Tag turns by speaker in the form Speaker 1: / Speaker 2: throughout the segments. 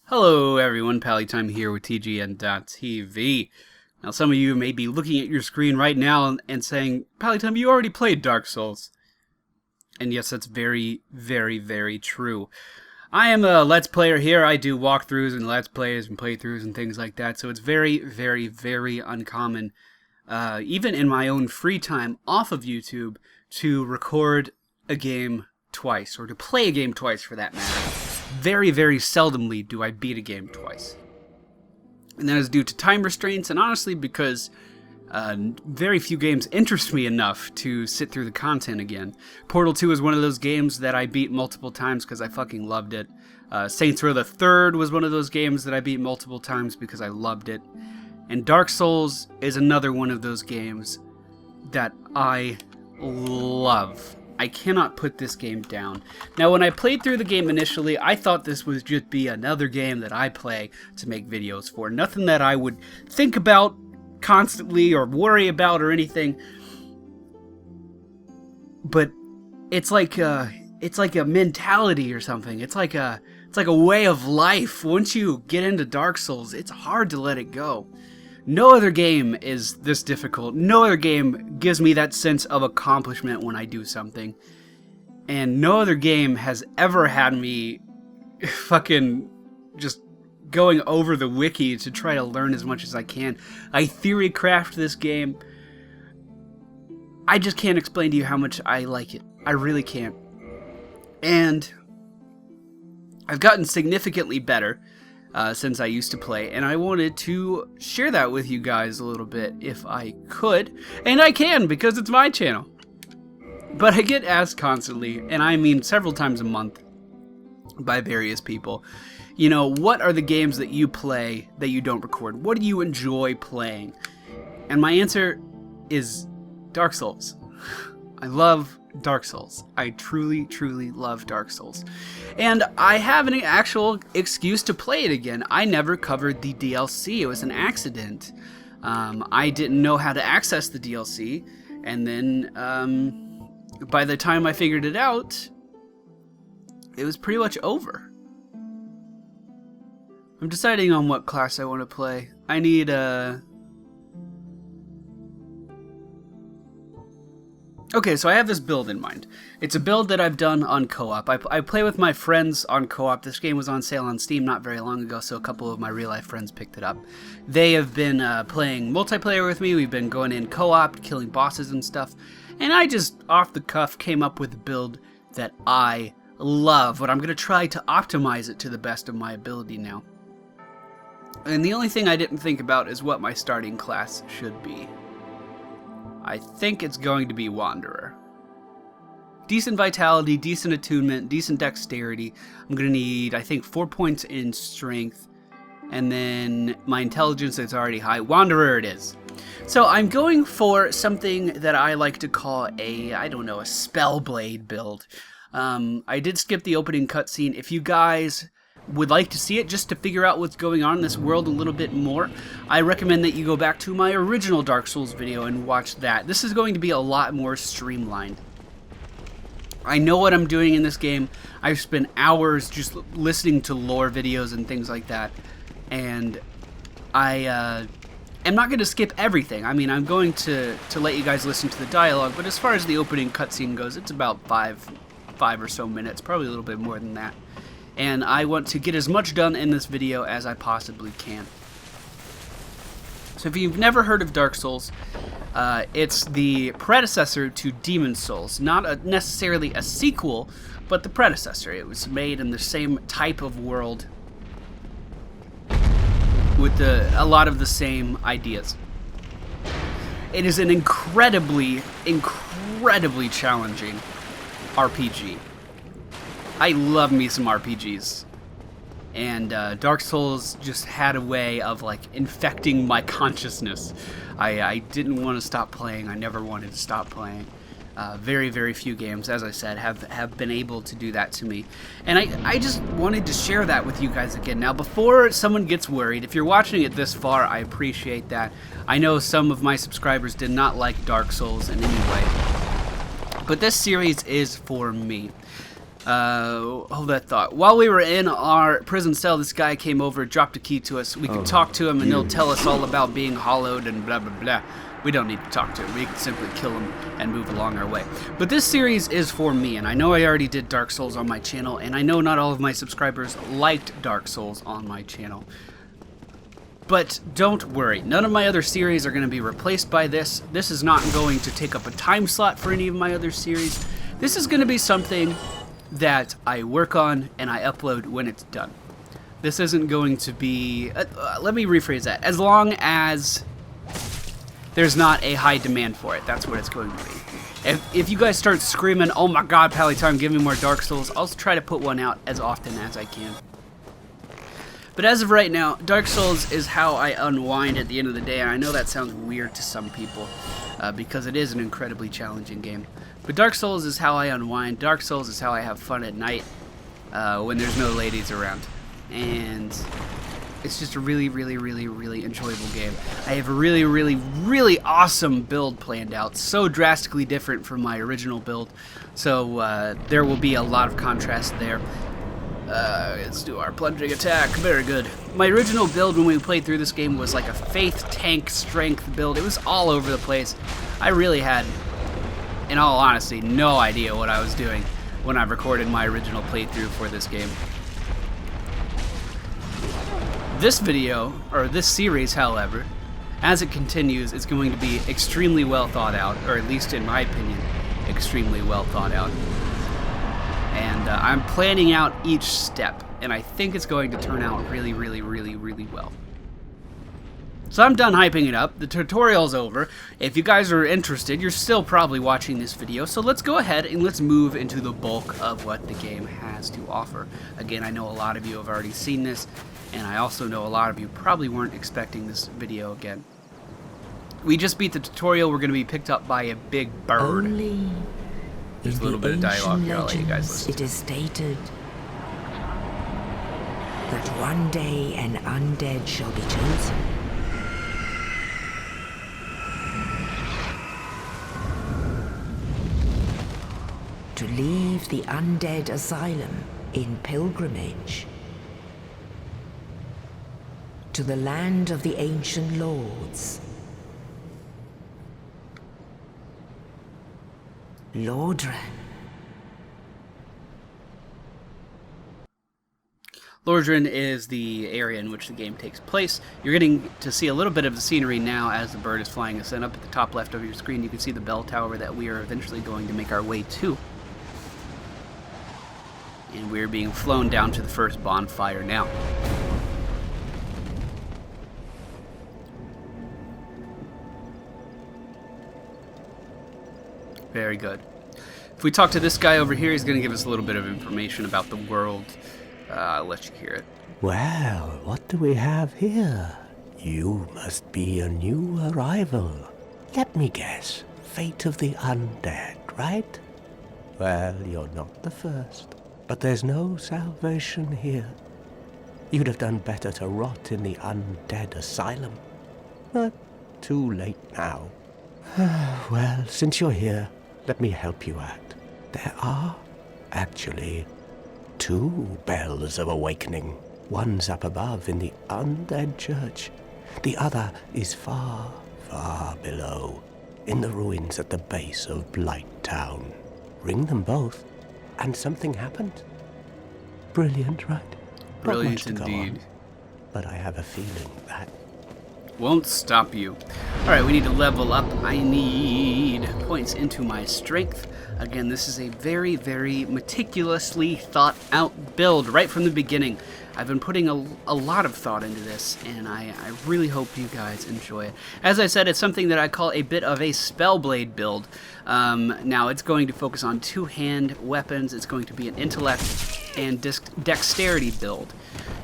Speaker 1: Hello everyone, Pallytime here with TGN.TV. Now some of you may be looking at your screen right now and saying, Pallytime, you already played Dark Souls. And yes, that's very, very, very true. I am a Let's Player here. I do walkthroughs and Let's Plays and playthroughs and things like that, so it's very, very, very uncommon, even in my own free time off of YouTube, to record a game twice, or to play a game twice for that matter. Very, very seldomly do I beat a game twice. And that is due to time restraints, and honestly because very few games interest me enough to sit through the content again. Portal 2 is one of those games that I beat multiple times because I fucking loved it. Saints Row the Third was one of those games that I beat multiple times because I loved it. And Dark Souls is another one of those games that I love. I cannot put this game down. Now, when I played through the game initially, I thought this would just be another game that I play to make videos for. Nothing that I would think about constantly or worry about or anything. But it's like a mentality or something. It's like a way of life. Once you get into Dark Souls, it's hard to let it go. No other game is this difficult. No other game gives me that sense of accomplishment when I do something. And no other game has ever had me fucking just going over the wiki to try to learn as much as I can. I theory craft this game. I just can't explain to you how much I like it. I really can't. And I've gotten significantly better since I used to play, and I wanted to share that with you guys a little bit if I could, and I can because it's my channel. But I get asked constantly, and I mean several times a month, by various people, you know, what are the games that you play that you don't record? What do you enjoy playing? And my answer is Dark Souls. I love Dark Souls. I truly, truly love Dark Souls. And I have an actual excuse to play it again. I never covered the DLC. It was an accident. I didn't know how to access the DLC. And then by the time I figured it out, it was pretty much over. I'm deciding on what class I want to play. I need Okay, so I have this build in mind. It's a build that I've done on co-op. I play with my friends on co-op. This game was on sale on Steam not very long ago, so a couple of my real-life friends picked it up. They have been playing multiplayer with me. We've been going in co-op, killing bosses and stuff. And I just, off the cuff, came up with a build that I love, but I'm going to try to optimize it to the best of my ability now. And the only thing I didn't think about is what my starting class should be. I think it's going to be Wanderer. Decent vitality, decent attunement, decent dexterity. I'm going to need, I think, 4 points in strength. And then my intelligence is already high. Wanderer it is. So I'm going for something that I like to call a, I don't know, a Spellblade build. I did skip the opening cutscene. If you guys would like to see it just to figure out what's going on in this world a little bit more, I recommend that you go back to my original Dark Souls video and watch that. This is going to be a lot more streamlined. I know what I'm doing in this game. I've spent hours just listening to lore videos and things like that, and I am not going to skip everything. I mean, I'm going to let you guys listen to the dialogue, but as far as the opening cutscene goes, it's about five or so minutes, probably a little bit more than that. And I want to get as much done in this video as I possibly can. So if you've never heard of Dark Souls, it's the predecessor to Demon's Souls. Not necessarily a sequel, but the predecessor. It was made in the same type of world with a lot of the same ideas. It is an incredibly, incredibly challenging RPG. I love me some RPGs, and Dark Souls just had a way of like infecting my consciousness. I didn't want to stop playing. I never wanted to stop playing. Very, very few games, as I said, have been able to do that to me. And I just wanted to share that with you guys again. Now, before someone gets worried, if you're watching it this far, I appreciate that. I know some of my subscribers did not like Dark Souls in any way, but this series is for me. Hold that thought. While we were in our prison cell, this guy came over, dropped a key to us. We could talk to him, and he'll tell us all about being hollowed and blah, blah, blah. We don't need to talk to him. We can simply kill him and move along our way. But this series is for me, and I know I already did Dark Souls on my channel, and I know not all of my subscribers liked Dark Souls on my channel. But don't worry, none of my other series are going to be replaced by this. This is not going to take up a time slot for any of my other series. This is going to be something that I work on and I upload when it's done. This isn't going to be... let me rephrase that. As long as there's not a high demand for it, that's what it's going to be. If you guys start screaming, oh my god, Pallytime, give me more Dark Souls, I'll try to put one out as often as I can. But as of right now, Dark Souls is how I unwind at the end of the day, and I know that sounds weird to some people, because it is an incredibly challenging game. But Dark Souls is how I unwind. Dark Souls is how I have fun at night when there's no ladies around. And it's just a really, really, really, really enjoyable game. I have a really, really, really awesome build planned out. So drastically different from my original build. So there will be a lot of contrast there. Let's do our plunging attack. Very good. My original build when we played through this game was like a faith tank strength build. It was all over the place. I really had, in all honesty, no idea what I was doing when I recorded my original playthrough for this game. This video, or this series, however, as it continues, it's going to be extremely well thought out, or at least in my opinion, extremely well thought out. And I'm planning out each step, and I think it's going to turn out really, really, really, really well. So I'm done hyping it up. The tutorial's over. If you guys are interested, you're still probably watching this video, so let's go ahead and let's move into the bulk of what the game has to offer. Again, I know a lot of you have already seen this, and I also know a lot of you probably weren't expecting this video again. We just beat the tutorial. We're going to be picked up by a big bird.
Speaker 2: Only
Speaker 1: There's a little bit of dialogue here. I'll let you guys listen.
Speaker 2: It is stated that one day an undead shall be chosen. To leave the undead asylum in pilgrimage to the land of the ancient lords. Lordran.
Speaker 1: Lordran is the area in which the game takes place. You're getting to see a little bit of the scenery now as the bird is flying us in. Up at the top left of your screen, you can see the bell tower that we are eventually going to make our way to. And we're being flown down to the first bonfire now. Very good. If we talk to this guy over here, he's going to give us a little bit of information about the world. I'll let you hear it.
Speaker 3: Well, what do we have here? You must be a new arrival. Let me guess. Fate of the undead, right? Well, you're not the first. But there's no salvation here. You'd have done better to rot in the undead asylum. But too late now. Well, since you're here, let me help you out. There are, actually, 2 bells of awakening. One's up above in the undead church. The other is far, far below, in the ruins at the base of Blight Town. Ring them both, and something happened. Brilliant, right?
Speaker 1: Brilliant indeed.
Speaker 3: But I have a feeling that
Speaker 1: won't stop you. Alright, we need to level up. I need points into my strength. Again, this is a very, very meticulously thought out build right from the beginning. I've been putting a lot of thought into this, and I really hope you guys enjoy it. As I said, it's something that I call a bit of a Spellblade build. Now, it's going to focus on 2-hand weapons. It's going to be an intellect and dexterity build.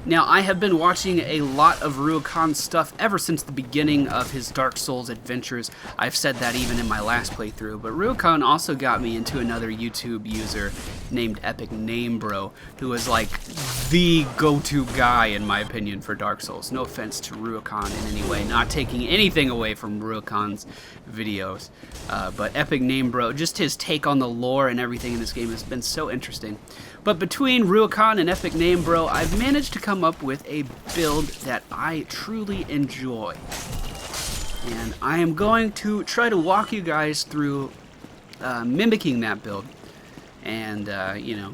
Speaker 1: Now, I have been watching a lot of Ruakan's stuff ever since the beginning of his Dark Souls adventures. I've said that even in my last playthrough, but Ruakan also got me into another YouTube user named Epic Namebro, who was like the go-to guy, in my opinion, for Dark Souls. No offense to Ruakan in any way, not taking anything away from Ruakan's videos, but Epic Namebro, just his take on the lore and everything in this game has been so interesting. But between Ruicon and Epic Name Bro, I've managed to come up with a build that I truly enjoy. And I am going to try to walk you guys through mimicking that build. And, you know,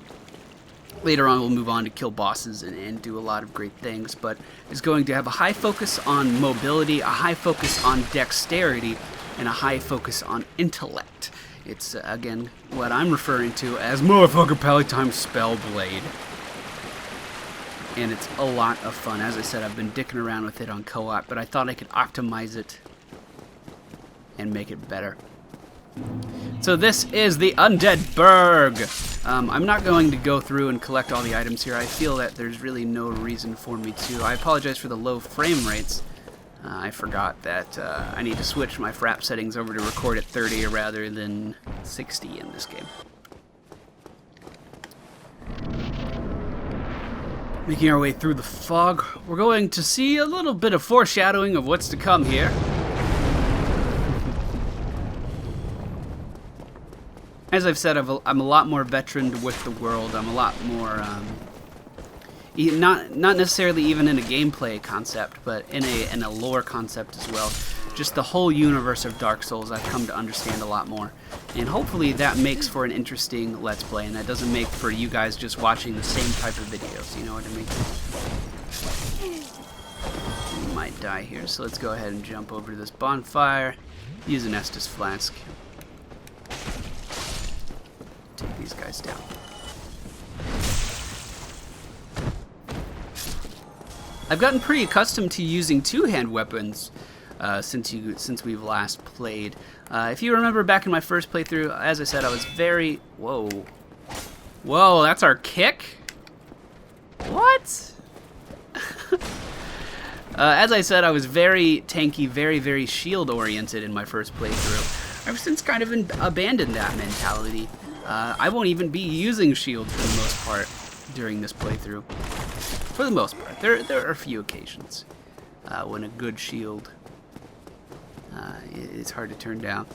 Speaker 1: later on we'll move on to kill bosses and do a lot of great things. But it's going to have a high focus on mobility, a high focus on dexterity, and a high focus on intellect. It's, again, what I'm referring to as MFPallytime Spellblade. And it's a lot of fun. As I said, I've been dicking around with it on co-op, but I thought I could optimize it and make it better. So this is the Undead Burg. I'm not going to go through and collect all the items here. I feel that there's really no reason for me to. I apologize for the low frame rates. I forgot that I need to switch my frap settings over to record at 30 rather than 60 in this game. Making our way through the fog, we're going to see a little bit of foreshadowing of what's to come here. As I've said, I'm a lot more veteran with the world. I'm a lot more, not necessarily even in a gameplay concept, but in a lore concept as well. Just the whole universe of Dark Souls I've come to understand a lot more. And hopefully that makes for an interesting Let's Play, and that doesn't make for you guys just watching the same type of videos, you know what I mean? We might die here, so let's go ahead and jump over to this bonfire, use an Estus Flask. Take these guys down. I've gotten pretty accustomed to using two-hand weapons since we've last played. If you remember back in my first playthrough, as I said, I was very... Whoa. Whoa, that's our kick? What? As I said, I was very tanky, very shield-oriented in my first playthrough. I've since kind of abandoned that mentality. I won't even be using shields for the most part during this playthrough. For the most part. There are a few occasions when a good shield is hard to turn down.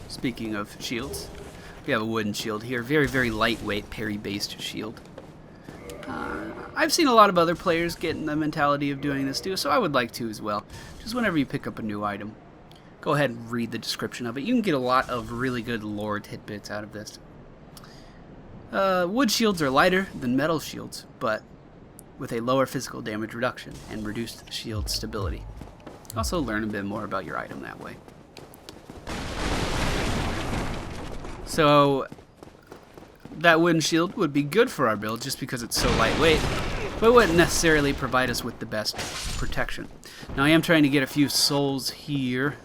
Speaker 1: Speaking of shields, we have a wooden shield here. Very lightweight parry-based shield. I've seen a lot of other players get in the mentality of doing this too, so I would like to as well. Just whenever you pick up a new item, go ahead and read the description of it. You can get a lot of really good lore tidbits out of this. Wood shields are lighter than metal shields, but with a lower physical damage reduction and reduced shield stability. Also learn a bit more about your item that way. So that wooden shield would be good for our build just because it's so lightweight, but wouldn't necessarily provide us with the best protection. Now I am trying to get a few souls here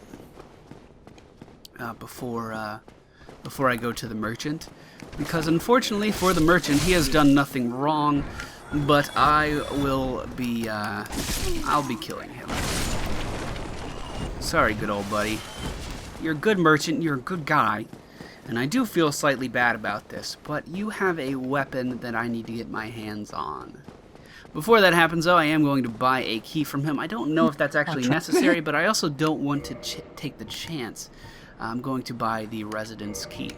Speaker 1: before I go to the merchant, because unfortunately for the merchant, he has done nothing wrong, but I'll be killing him. Sorry, good old buddy. You're a good merchant, you're a good guy, and I do feel slightly bad about this, but you have a weapon that I need to get my hands on. Before that happens, though, I am going to buy a key from him. I don't know if that's actually necessary, but I also don't want to take the chance. I'm going to buy the residence key.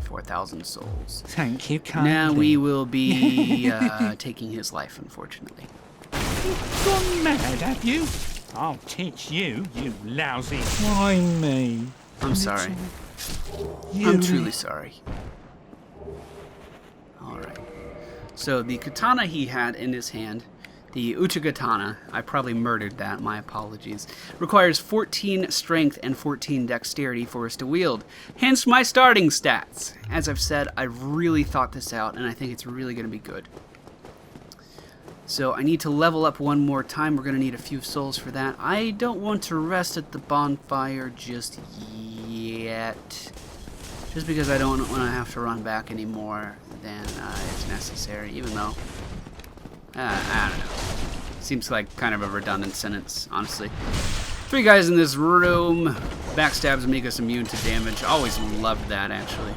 Speaker 1: 4,000 souls.
Speaker 4: Thank you kindly.
Speaker 1: Now we will be taking his life, unfortunately.
Speaker 4: You've gone mad, have you? I'll teach you, you lousy. Why me?
Speaker 1: I'm sorry. I'm truly sorry. Alright. So the katana he had in his hand, the Uchigatana, I probably murdered that, my apologies, requires 14 strength and 14 dexterity for us to wield, hence my starting stats. As I've said, I've really thought this out, and I think it's really going to be good. So I need to level up one more time. We're going to need a few souls for that. I don't want to rest at the bonfire just yet, just because I don't want to have to run back any more than is necessary, even though, I don't know. Seems like kind of a redundant sentence, honestly. 3 guys in this room. Backstabs make us immune to damage. Always loved that, actually.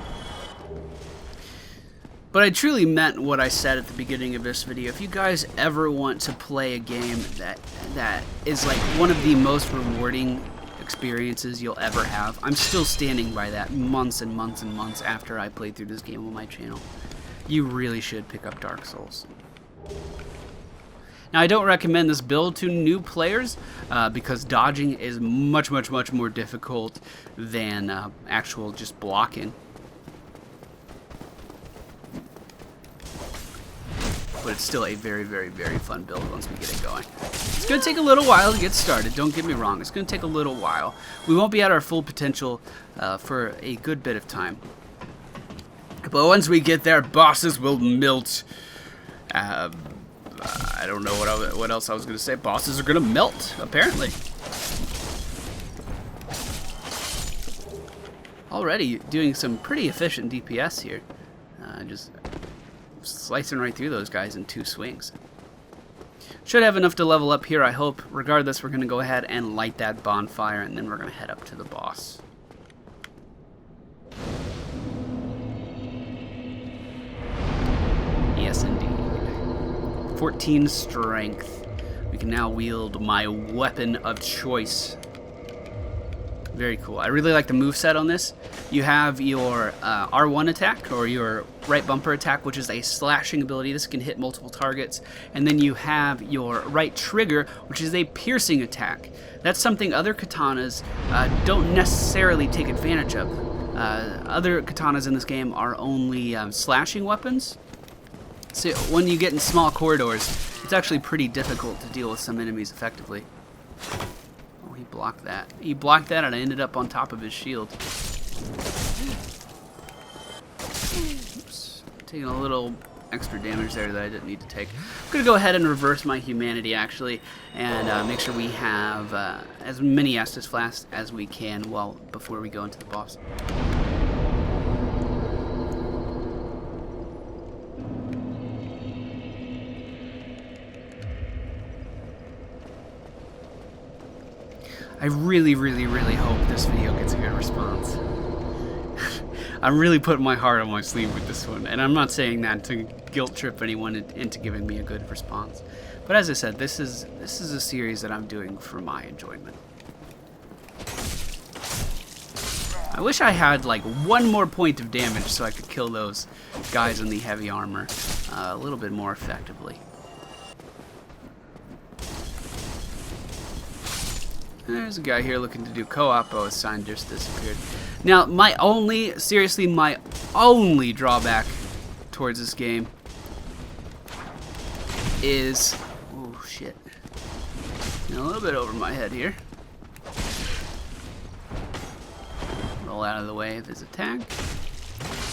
Speaker 1: But I truly meant what I said at the beginning of this video. If you guys ever want to play a game that is like one of the most rewarding experiences you'll ever have. I'm still standing by that months and months and months after I played through this game on my channel. You really should pick up Dark Souls. Now, I don't recommend this build to new players because dodging is much more difficult than actual just blocking. But it's still a very fun build once we get it going. It's going to take a little while to get started, don't get me wrong. It's going to take a little while. We won't be at our full potential for a good bit of time. But once we get there, bosses will melt. I don't know what else I was going to say. Bosses are going to melt, apparently. Already doing some pretty efficient DPS here. Just slicing right through those guys in 2 swings. Should have enough to level up here, I hope. Regardless, we're going to go ahead and light that bonfire, and then we're going to head up to the boss. Yes, indeed. 14 strength. We can now wield my weapon of choice. Very cool. I really like the moveset on this. You have your R1 attack, or your right bumper attack, which is a slashing ability. This can hit multiple targets. And then you have your right trigger, which is a piercing attack. That's something other katanas don't necessarily take advantage of. Other katanas in this game are only slashing weapons. So when you get in small corridors, it's actually pretty difficult to deal with some enemies effectively. Oh, he blocked that. He blocked that, and I ended up on top of his shield. Oops. Taking a little extra damage there that I didn't need to take. I'm going to go ahead and reverse my humanity, actually, and make sure we have as many Estus flasks as we can before we go into the boss. I really hope this video gets a good response. I'm really putting my heart on my sleeve with this one, and I'm not saying that to guilt trip anyone into giving me a good response. But as I said, this is a series that I'm doing for my enjoyment. I wish I had like 1 more point of damage so I could kill those guys in the heavy armor a little bit more effectively. There's a guy here looking to do co-op. Oh, his sign just disappeared. Now, my only drawback towards this game is... oh, shit. A little bit over my head here. Roll out of the way of his attack.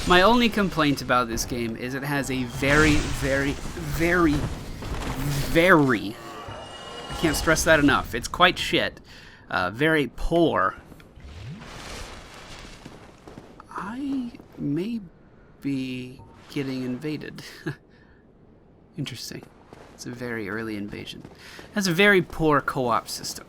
Speaker 1: My only complaint about this game is it has a very... I can't stress that enough. It's quite shit. Very poor. I may be getting invaded. Interesting. It's a very early invasion. It has a very poor co-op system.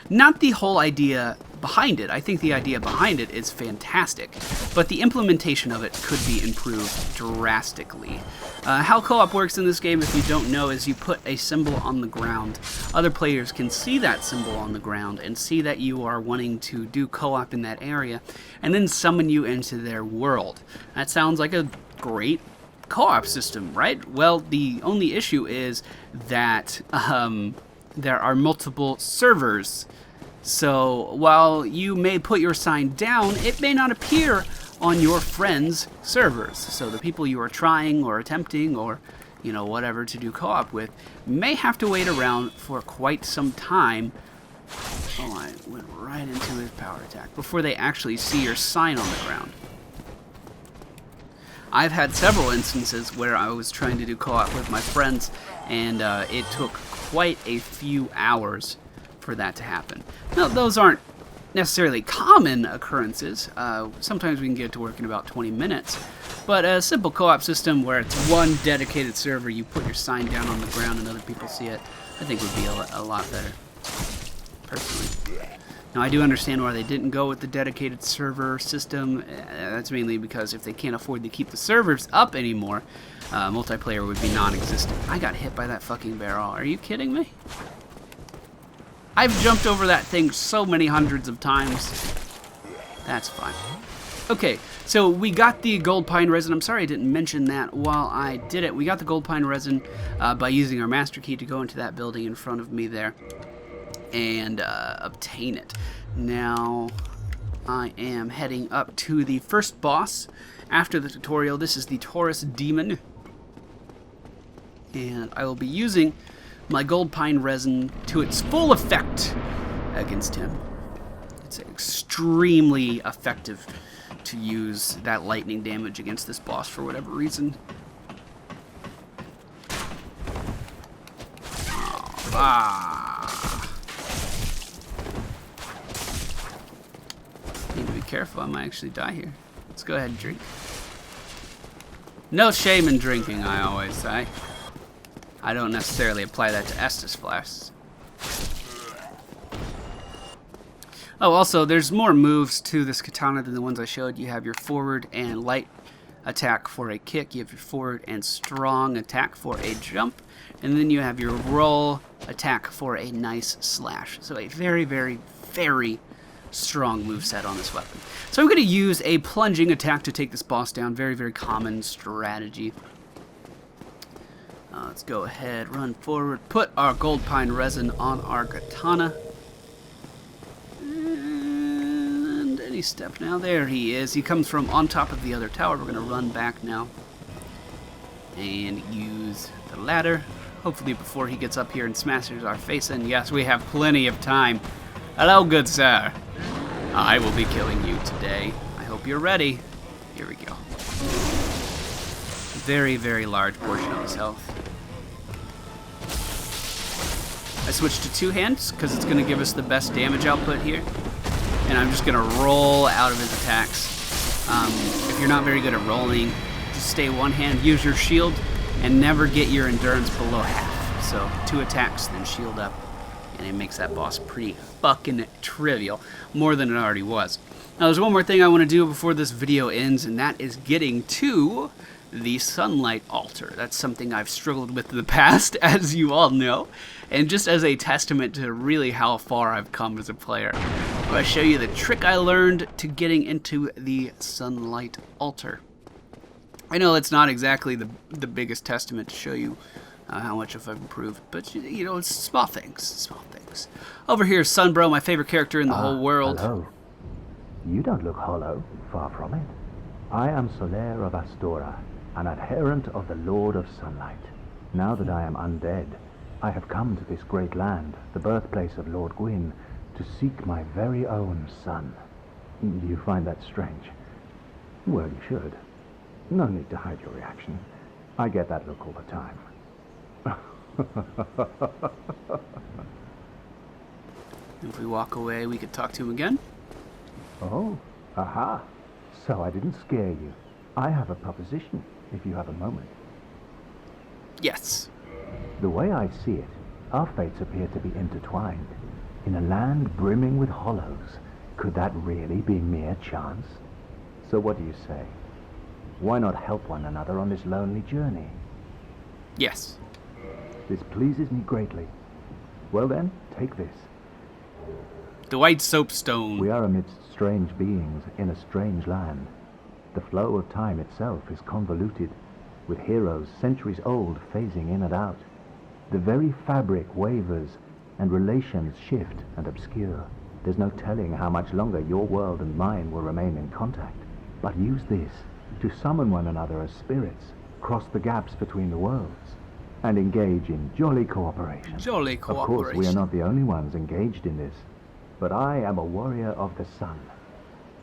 Speaker 1: Not the whole idea behind it. I think the idea behind it is fantastic, but the implementation of it could be improved drastically. How co-op works in this game, if you don't know, is you put a symbol on the ground. Other players can see that symbol on the ground and see that you are wanting to do co-op in that area, and then summon you into their world. That sounds like a great co-op system, right? Well, the only issue is that there are multiple servers. So while you may put your sign down, it may not appear on your friends' servers. So the people you are trying or attempting or, you know, whatever to do co-op with may have to wait around for quite some time. Oh, I went right into his power attack before they actually see your sign on the ground. I've had several instances where I was trying to do co-op with my friends, and it took quite a few hours for that to happen. Now, those aren't necessarily common occurrences. Sometimes we can get to work in about 20 minutes, but a simple co-op system where it's one dedicated server, you put your sign down on the ground and other people see it, I think would be a lot better, personally. Now, I do understand why they didn't go with the dedicated server system. That's mainly because if they can't afford to keep the servers up anymore, multiplayer would be non-existent. I got hit by that fucking barrel. Are you kidding me? I've jumped over that thing so many hundreds of times. That's fine. Okay, so we got the gold pine resin. I'm sorry I didn't mention that while I did it. We got the gold pine resin by using our master key to go into that building in front of me there and obtain it. Now I am heading up to the first boss after the tutorial. This is the Taurus demon, and I will be using my gold pine resin to its full effect against him. It's extremely effective to use that lightning damage against this boss for whatever reason. Need to be careful, I might actually die here. Let's go ahead and drink. No shame in drinking, I always say. I don't necessarily apply that to Estus flasks. Oh, also, there's more moves to this katana than the ones I showed. You have your forward and light attack for a kick. You have your forward and strong attack for a jump. And then you have your roll attack for a nice slash. So a very, very, very strong moveset on this weapon. So I'm going to use a plunging attack to take this boss down. Very, very common strategy. Let's go ahead, run forward, put our gold pine resin on our katana. And any step now. There he is. He comes from on top of the other tower. We're going to run back now and use the ladder. Hopefully before he gets up here and smashes our face in. Yes, we have plenty of time. Hello, good sir. I will be killing you today. I hope you're ready. Here we go. Very, very large portion of his health. I switched to two hands because it's going to give us the best damage output here. And I'm just going to roll out of his attacks. If you're not very good at rolling, just stay one hand, use your shield, and never get your endurance below half. So 2 attacks, then shield up, and it makes that boss pretty fucking trivial. More than it already was. Now there's one more thing I want to do before this video ends, and that is getting to the sunlight altar. That's something I've struggled with in the past, as you all know. And just as a testament to really how far I've come as a player, I'm going to show you the trick I learned to getting into the sunlight altar. I know it's not exactly the biggest testament to show you how much I've improved, but you know, it's small things, small things. Over here is Sunbro, my favorite character in the whole world.
Speaker 3: Hello. You don't look hollow, far from it. I am Soler of Astora, an adherent of the Lord of Sunlight. Now that I am undead, I have come to this great land, the birthplace of Lord Gwyn, to seek my very own son. Do you find that strange? Well, you should. No need to hide your reaction. I get that look all the time.
Speaker 1: If we walk away, we could talk to him again.
Speaker 3: Oh, aha. So I didn't scare you. I have a proposition, if you have a moment.
Speaker 1: Yes.
Speaker 3: The way I see it, our fates appear to be intertwined. In a land brimming with hollows, could that really be mere chance? So what do you say? Why not help one another on this lonely journey?
Speaker 1: Yes.
Speaker 3: This pleases me greatly. Well then, take this.
Speaker 1: The white soapstone.
Speaker 3: We are amidst strange beings in a strange land. The flow of time itself is convoluted, with heroes centuries old phasing in and out. The very fabric wavers, and relations shift and obscure. There's no telling how much longer your world and mine will remain in contact. But use this to summon one another as spirits, cross the gaps between the worlds, and engage in jolly cooperation.
Speaker 1: Jolly cooperation.
Speaker 3: Of course, we are not the only ones engaged in this, but I am a warrior of the sun.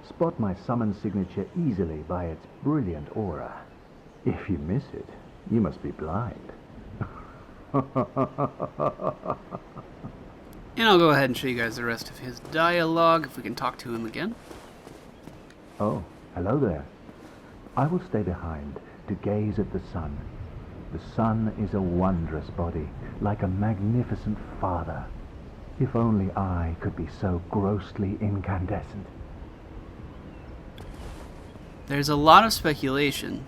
Speaker 3: Spot my summon signature easily by its brilliant aura. If you miss it, you must be blind.
Speaker 1: And I'll go ahead and show you guys the rest of his dialogue, if we can talk to him again.
Speaker 3: Oh, hello there. I will stay behind to gaze at the sun. The sun is a wondrous body, like a magnificent father. If only I could be so grossly incandescent.
Speaker 1: There's a lot of speculation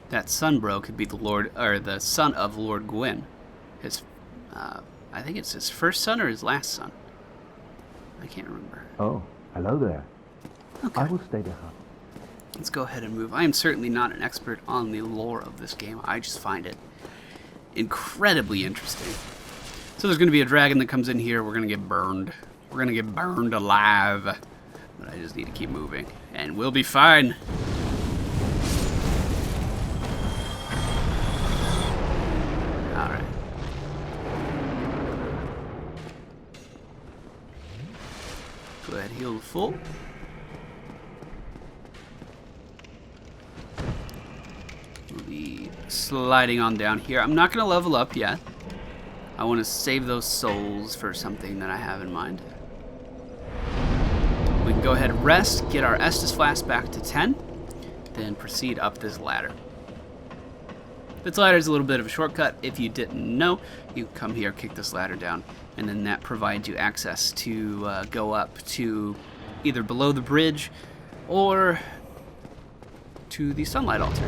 Speaker 1: that Sunbro could be the Lord, or the son of Lord Gwyn, his I think it's his first son or his last son. I can't remember.
Speaker 3: Oh, hello there.
Speaker 1: Okay.
Speaker 3: I will stay behind.
Speaker 1: Let's go ahead and move. I am certainly not an expert on the lore of this game. I just find it incredibly interesting. So there's going to be a dragon that comes in here. We're going to get burned. We're going to get burned alive. But I just need to keep moving. And we'll be fine. Alright. Go ahead, heal the full. We'll be sliding on down here. I'm not going to level up yet. I want to save those souls for something that I have in mind. We can go ahead and rest, get our Estus Flask back to 10, then proceed up this ladder. This ladder is a little bit of a shortcut. If you didn't know, you come here, kick this ladder down, and then that provides you access to go up to either below the bridge or to the sunlight altar.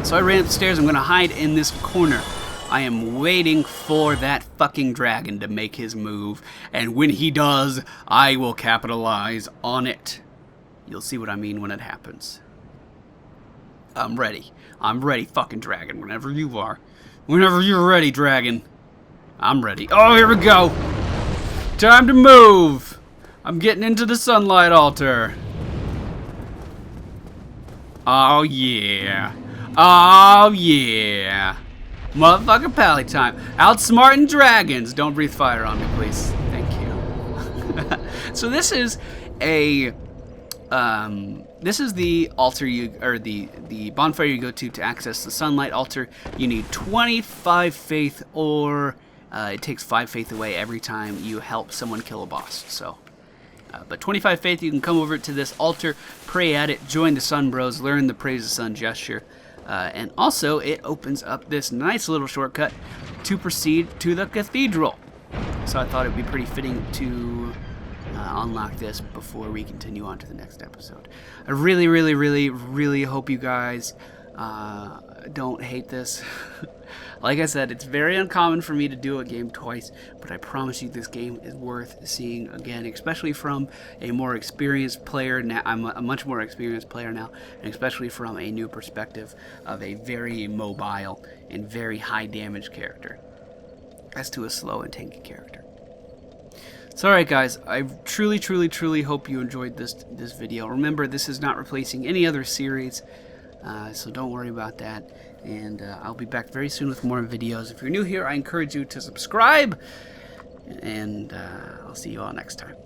Speaker 1: So I ran upstairs. I'm going to hide in this corner. I am waiting for that fucking dragon to make his move, and when he does, I will capitalize on it. You'll see what I mean when it happens. I'm ready. I'm ready, fucking dragon, whenever you are. Whenever you're ready, dragon. I'm ready. Oh, here we go. Time to move. I'm getting into the sunlight altar. Oh, yeah. Oh, yeah. Motherfucking pally time. Outsmarting dragons. Don't breathe fire on me, please. Thank you. So this is a this is the altar the bonfire you go to access the sunlight altar. You need 25 faith, or it takes 5 faith away every time you help someone kill a boss. So but 25 faith, you can come over to this altar, pray at it, join the Sun Bros, learn the Praise the Sun gesture. And also, it opens up this nice little shortcut to proceed to the cathedral. So I thought it would be pretty fitting to unlock this before we continue on to the next episode. I really, really, really, really hope you guys don't hate this. Like I said, it's very uncommon for me to do a game twice, but I promise you this game is worth seeing again, especially from a more experienced player. Now, I'm a much more experienced player now, and especially from a new perspective of a very mobile and very high damage character as to a slow and tanky character. So alright guys, I truly, truly, truly hope you enjoyed this video. Remember, this is not replacing any other series, so don't worry about that. And I'll be back very soon with more videos. If you're new here, I encourage you to subscribe, and I'll see you all next time.